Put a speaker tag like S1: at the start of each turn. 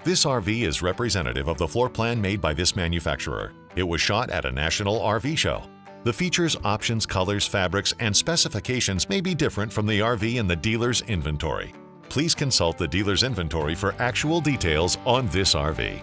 S1: This RV is representative of the floor plan made by this manufacturer. It was shot at a national RV show. The features, options, colors, fabrics, and specifications may be different from the RV in the dealer's inventory. Please consult the dealer's inventory for actual details on this RV.